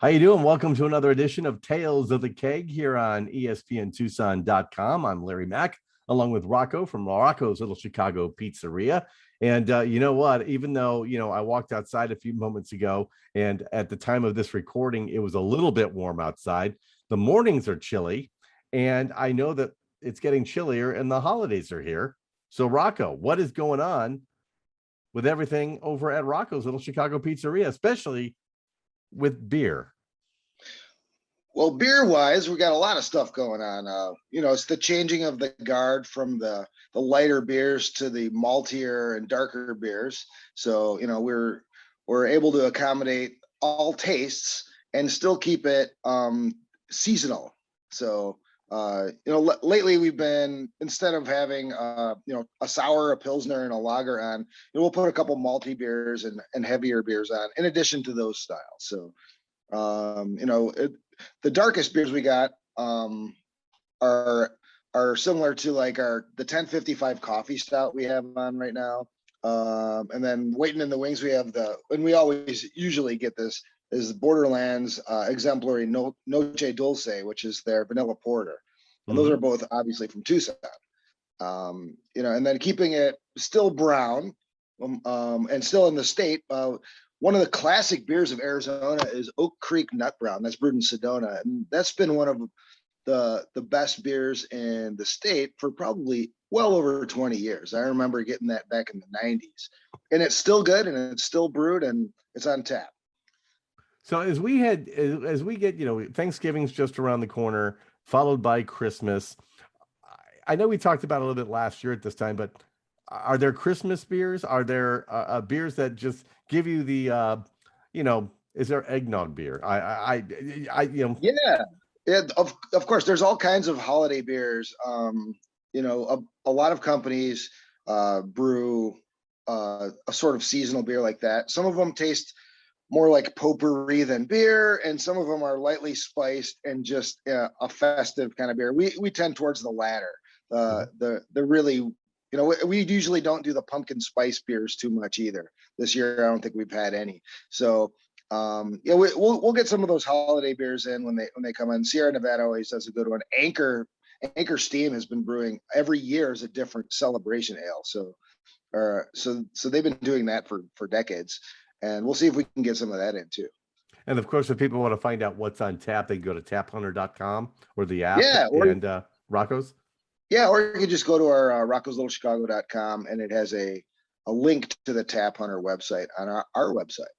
How you doing? Welcome to another edition of Tales of the Keg here on ESPNTucson.com. I'm Larry Mack, along with Rocco from Rocco's Little Chicago Pizzeria. And you know what? Even though, I walked outside a few moments ago, and at the time of this recording, it was a little bit warm outside. The mornings are chilly, and I know that it's getting chillier and the holidays are here. So, Rocco, what is going on with everything over at Rocco's Little Chicago Pizzeria, especially with beer? Well, beer wise, we got a lot of stuff going on. It's the changing of the guard from the lighter beers to the maltier and darker beers. So, we're able to accommodate all tastes and still keep it seasonal. So, lately we've been, instead of having a sour, a pilsner, and a lager on, we'll put a couple malty beers and heavier beers on in addition to those styles. So, the darkest beers we got are similar to like the 1055 coffee stout we have on right now. And then waiting in the wings, we have and we always usually get this, is the Borderlands exemplary Noche Dulce, which is their vanilla porter. And those are both obviously from Tucson. And then keeping it still brown and still in the state. One of the classic beers of Arizona is Oak Creek Nut Brown. That's brewed in Sedona. And that's been one of the best beers in the state for probably well over 20 years. I remember getting that back in the 90s. And it's still good, and it's still brewed, and it's on tap. So as we get, Thanksgiving's just around the corner, followed by Christmas. I know we talked about it a little bit last year at this time, but are there Christmas beers? Are there beers that just give you the, is there eggnog beer? Yeah, of course, there's all kinds of holiday beers. A lot of companies brew a sort of seasonal beer like that. Some of them taste more like potpourri than beer, and some of them are lightly spiced and just a festive kind of beer. We tend towards the latter. The really, we usually don't do the pumpkin spice beers too much either. This year, I don't think we've had any. So, we'll get some of those holiday beers in when they come in. Sierra Nevada always does a good one. Anchor Steam has been brewing every year as a different celebration ale. So they've been doing that for decades, and we'll see if we can get some of that in too. And of course, if people want to find out what's on tap, they can go to taphunter.com or the app. Yeah, and Rocco's. Yeah, or you can just go to our roccoslittleschicago.com, and it has a link to the Tap Hunter website on our website.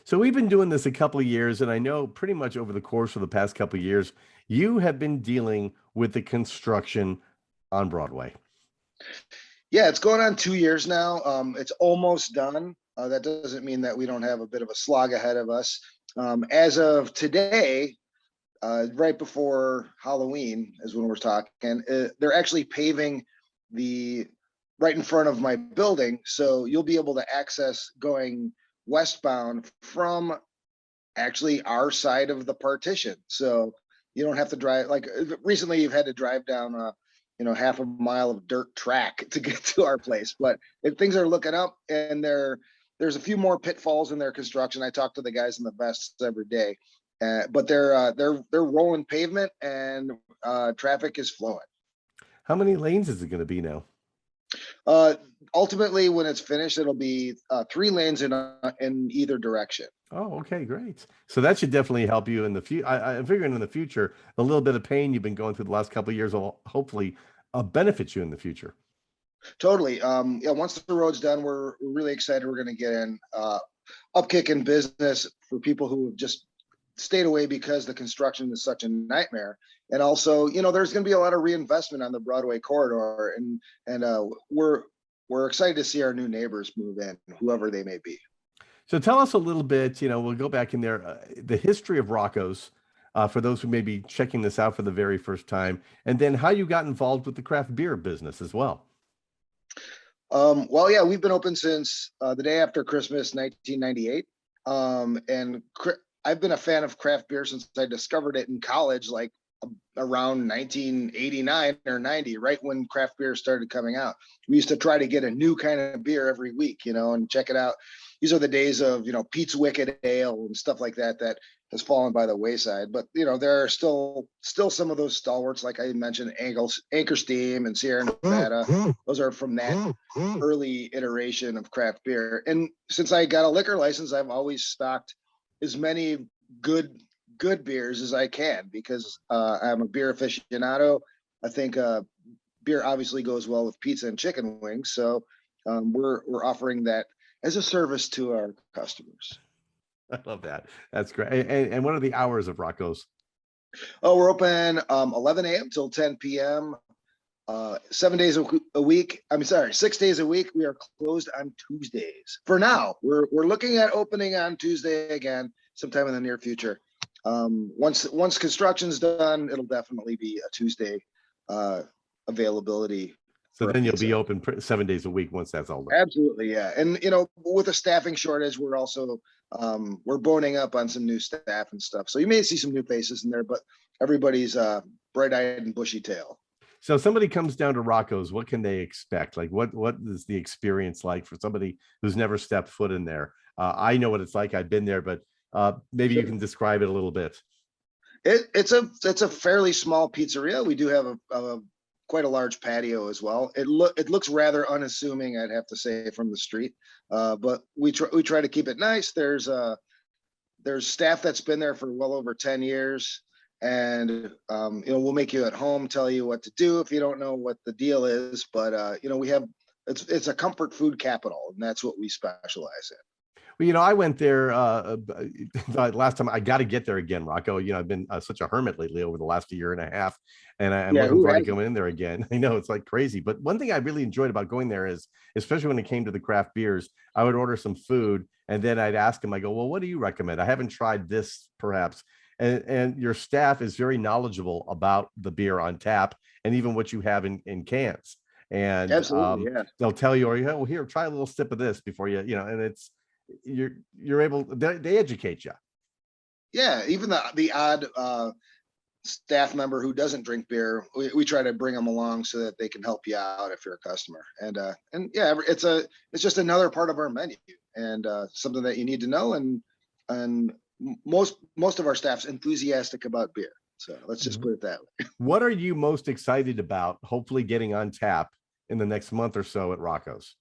So we've been doing this a couple of years, and I know pretty much over the course of the past couple of years, you have been dealing with the construction on Broadway. Yeah, it's going on 2 years now. It's almost done. That doesn't mean that we don't have a bit of a slog ahead of us. As of today, right before Halloween is when we're talking, they're actually paving right in front of my building. So you'll be able to access going westbound from actually our side of the partition. So you don't have to drive, like recently you've had to drive down half a mile of dirt track to get to our place. But if things are looking up, and there's a few more pitfalls in their construction. I talk to the guys in the vests every day. But they're rolling pavement, and traffic is flowing. How many lanes is it going to be now? Ultimately, when it's finished, it'll be 3 lanes in either direction. Oh, okay, great. So that should definitely help you in the future. I'm figuring in the future, a little bit of pain you've been going through the last couple of years will hopefully benefit you in the future. Totally. Once the road's done, we're really excited. We're going to get an upkick in business for people who have just stayed away because the construction is such a nightmare. And also, there's going to be a lot of reinvestment on the Broadway corridor, and we're excited to see our new neighbors move in, whoever they may be. So tell us a little bit, we'll go back in there, the history of Rocco's for those who may be checking this out for the very first time, and then how you got involved with the craft beer business as well. We've been open since the day after Christmas, 1998. And I've been a fan of craft beer since I discovered it in college, like around 1989 or 90, right when craft beer started coming out. We used to try to get a new kind of beer every week, and check it out. These are the days of, Pete's Wicked Ale and stuff like that has fallen by the wayside. But there are still some of those stalwarts, like I mentioned, Anchor Steam and Sierra Nevada. Those are from that early iteration of craft beer. And since I got a liquor license, I've always stocked as many good beers as I can, because I'm a beer aficionado. I think beer obviously goes well with pizza and chicken wings, so we're offering that as a service to our customers. I love that. That's great. And what are the hours of Rocco's? Oh, we're open 11 a.m. till 10 p.m. 7 days a week. I'm sorry, 6 days a week. We are closed on Tuesdays for now. We're looking at opening on Tuesday again sometime in the near future. Once construction's done, it'll definitely be a Tuesday availability. So then you'll be open 7 days a week once that's all done. Absolutely, yeah. And with a staffing shortage, we're also we're boning up on some new staff and stuff. So you may see some new faces in there, but everybody's bright-eyed and bushy-tailed. So somebody comes down to Rocco's, what can they expect? Like what is the experience like for somebody who's never stepped foot in there? I know what it's like. I've been there, but maybe you can describe it a little bit. It's a fairly small pizzeria. We do have a quite a large patio as well. It looks rather unassuming, I'd have to say, from the street, but we try to keep it nice. There's staff that's been there for well over 10 years. And we'll make you at home, tell you what to do if you don't know what the deal is. But we have it's a comfort food capital, and that's what we specialize in. Well, I went there last time. I got to get there again, Rocco. I've been such a hermit lately over the last year and a half, and I'm looking forward to going in there again. I know it's like crazy, but one thing I really enjoyed about going there is, especially when it came to the craft beers, I would order some food, and then I'd ask them, I go, well, what do you recommend? I haven't tried this, perhaps. And your staff is very knowledgeable about the beer on tap and even what you have in cans. And absolutely, yeah. They'll tell you, well, here, try a little sip of this before and it's you're able, they educate you. Yeah, even the odd staff member who doesn't drink beer, we try to bring them along so that they can help you out if you're a customer. And yeah, it's just another part of our menu, and something that you need to know. And most of our staff's enthusiastic about beer, so let's just put it that way. What are you most excited about hopefully getting on tap in the next month or so at Rocco's?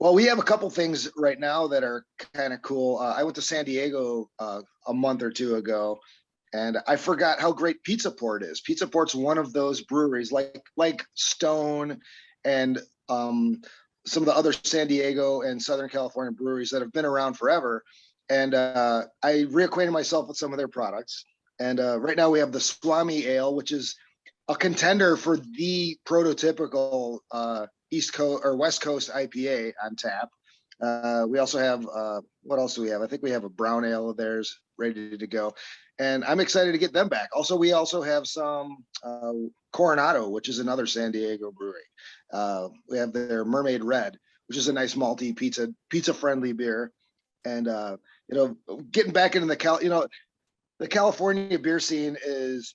Well, we have a couple things right now that are kind of cool. I went to San Diego a month or two ago, and I forgot how great Pizza Port is. Pizza Port's one of those breweries like Stone and some of the other San Diego and Southern California breweries that have been around forever. And I reacquainted myself with some of their products. And right now we have the Swami Ale, which is a contender for the prototypical East Coast or West Coast IPA on tap. We also have, what else do we have? I think we have a brown ale of theirs ready to go. And I'm excited to get them back. Also, we also have some Coronado, which is another San Diego brewery. We have their Mermaid Red, which is a nice malty pizza friendly beer. And getting back into the California beer scene is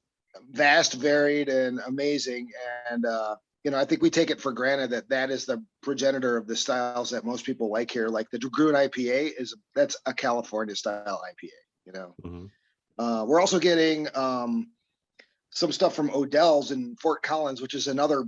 vast, varied, and amazing. And I think we take it for granted that is the progenitor of the styles that most people like here. Like the Dragoon IPA that's a California style IPA. We're also getting some stuff from Odell's in Fort Collins, which is another.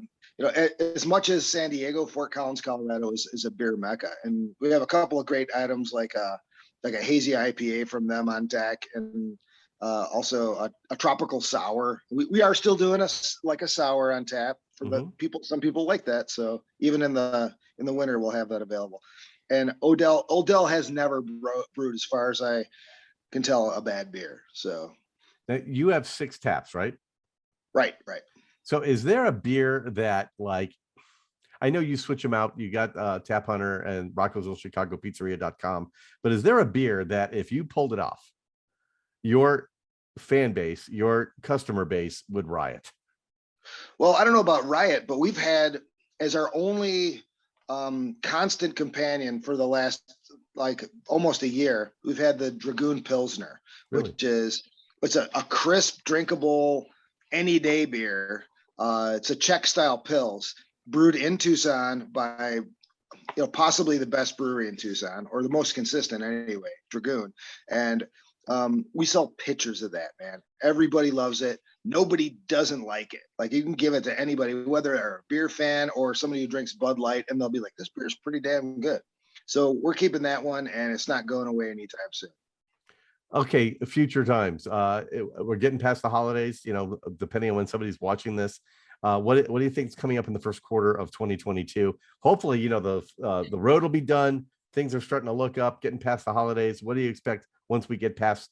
As much as San Diego, Fort Collins, Colorado is a beer mecca, and we have a couple of great items like a hazy IPA from them on deck, and also a tropical sour. We are still doing a sour on tap for the people. Some people like that, so even in the winter we'll have that available. And Odell has never brewed, as far as I can tell, a bad beer. So now you have 6 taps, right? Right. So is there a beer that, like, I know you switch them out, you got Tap Hunter and Rocco's Little Chicago Pizzeria.com, but is there a beer that if you pulled it off, your fan base, your customer base would riot? Well, I don't know about riot, but we've had as our only constant companion for the last almost a year, we've had the Dragoon Pilsner, Really? which is a crisp, drinkable, any day beer. It's a Czech style pils brewed in Tucson by possibly the best brewery in Tucson, or the most consistent anyway, Dragoon. And We sell pitchers of that, man. Everybody loves it. Nobody doesn't like it. Like you can give it to anybody, whether they're a beer fan or somebody who drinks Bud Light, and they'll be like, "This beer is pretty damn good." So we're keeping that one, and it's not going away anytime soon. Okay, future times. We're getting past the holidays. Depending on when somebody's watching this, what do you think is coming up in the first quarter of 2022? Hopefully, the road will be done. Things are starting to look up. Getting past the holidays. What do you expect once we get past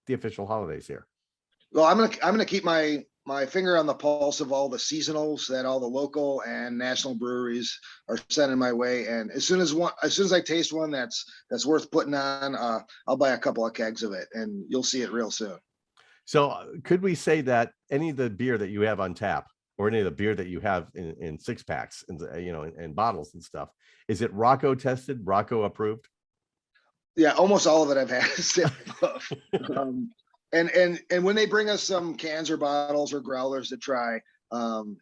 the official holidays here? Well, I'm gonna keep my finger on the pulse of all the seasonals that all the local and national breweries are sending my way. And as soon as I taste one that's worth putting on, I'll buy a couple of kegs of it, and you'll see it real soon. So, could we say that any of the beer that you have on tap, or any of the beer that you have in six packs and in bottles and stuff, is it Rocco tested, Rocco approved? Yeah, almost all of it I've had a sip of. And when they bring us some cans or bottles or growlers to try,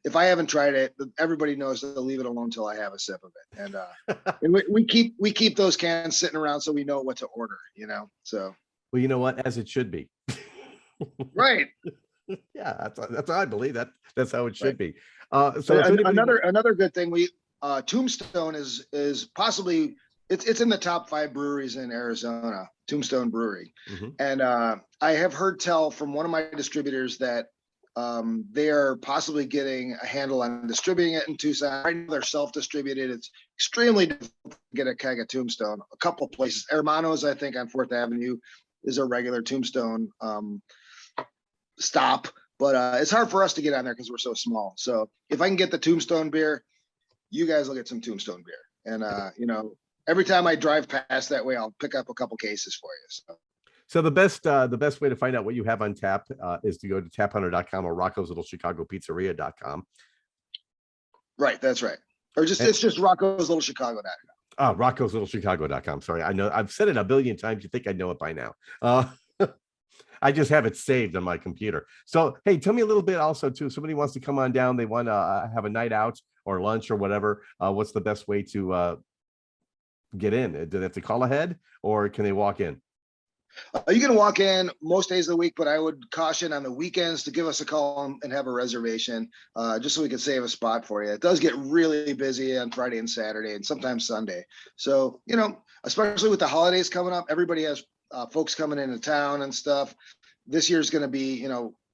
if I haven't tried it, everybody knows to leave it alone until I have a sip of it. And we keep those cans sitting around so we know what to order. So Well, you know what? As it should be. right. Yeah, that's how I believe that. That's how it should Right. be. So if anybody, Another good thing, we Tombstone is possibly it's in the top 5 breweries in Arizona, Tombstone Brewery. Mhm. And I have heard tell from one of my distributors that they are possibly getting a handle on distributing it in Tucson. Right now they're self-distributed. It's extremely difficult to get a keg of Tombstone. A couple places, Hermanos, I think on 4th Avenue is a regular Tombstone stop, but it's hard for us to get on there because we're so small. So if I can get the Tombstone beer, you guys will get some Tombstone beer. And every time I drive past that way, I'll pick up a couple cases for you. So the best way to find out what you have on tap is to go to taphunter.com or Rocco's Little Chicago Pizzeria.com. Right, that's right. Or it's just Rocco's Little Chicago.com. Rocco's Little Chicago.com. Sorry, I know I've said it a billion times. You think I know it by now. I just have it saved on my computer. So, hey, tell me a little bit also too. Somebody wants to come on down. They want to have a night out or lunch or whatever. What's the best way to get in? Do they have to call ahead or can they walk in? You can walk in most days of the week, but I would caution on the weekends to give us a call and have a reservation, just so we can save a spot for you. It does get really busy on Friday and Saturday and sometimes Sunday. So, especially with the holidays coming up, everybody has folks coming into town and stuff. This year's going to be,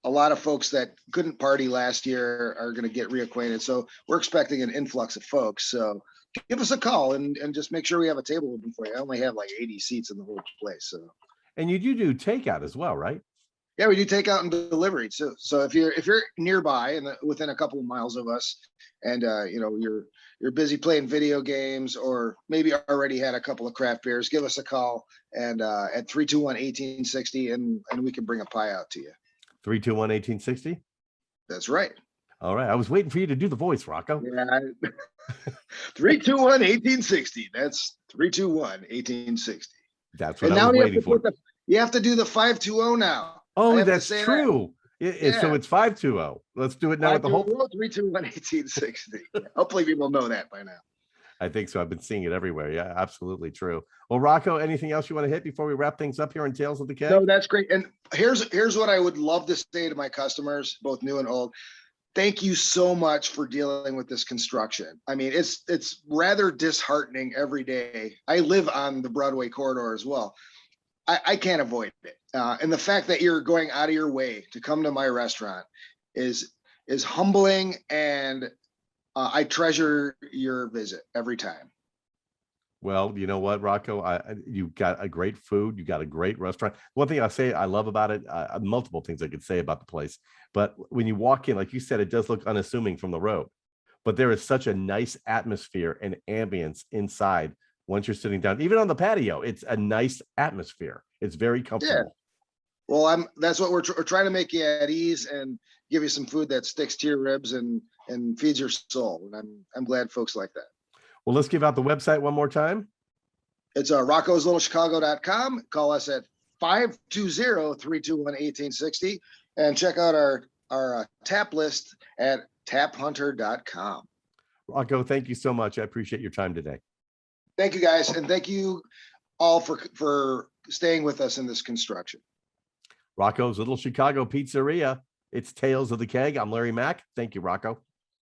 a lot of folks that couldn't party last year are going to get reacquainted. So we're expecting an influx of folks. So give us a call and just make sure we have a table open for you. I only have like 80 seats in the whole place. So. And you do takeout as well, right? Yeah, we do takeout and delivery too. So if you're nearby and within a couple of miles of us, and you're busy playing video games or maybe already had a couple of craft beers, give us a call and at 321-1860 and we can bring a pie out to you. 321-1860. That's right. All right, I was waiting for you to do the voice, Rocco. Yeah. 321-1860. That's 321-1860. That's what I was waiting for. You have to do the 520 now. Oh, that's true. So it's 520. Let's do it now with the whole 321-1860. Hopefully people know that by now. I think so. I've been seeing it everywhere. Yeah, absolutely true. Well, Rocco, anything else you want to hit before we wrap things up here on Tales of the Keg? No, that's great. And here's what I would love to say to my customers, both new and old. Thank you so much for dealing with this construction. I mean, it's rather disheartening every day. I live on the Broadway corridor as well. I can't avoid it. And the fact that you're going out of your way to come to my restaurant is humbling, and I treasure your visit every time. Well, you know what, Rocco? You've got a great food. You got a great restaurant. One thing I say I love about it, multiple things I could say about the place, but when you walk in, like you said, it does look unassuming from the road, but there is such a nice atmosphere and ambience inside once you're sitting down, even on the patio. It's a nice atmosphere. It's very comfortable. Yeah. Well, that's what we're trying to make you at ease and give you some food that sticks to your ribs and feeds your soul. And I'm glad folks like that. Well, let's give out the website one more time. It's roccoslittlechicago.com. Call us at 520-321-1860 and check out our tap list at taphunter.com. Rocco, thank you so much. I appreciate your time today. Thank you, guys. And thank you all for staying with us in this construction. Rocco's Little Chicago Pizzeria. It's Tales of the Keg. I'm Larry Mack. Thank you, Rocco.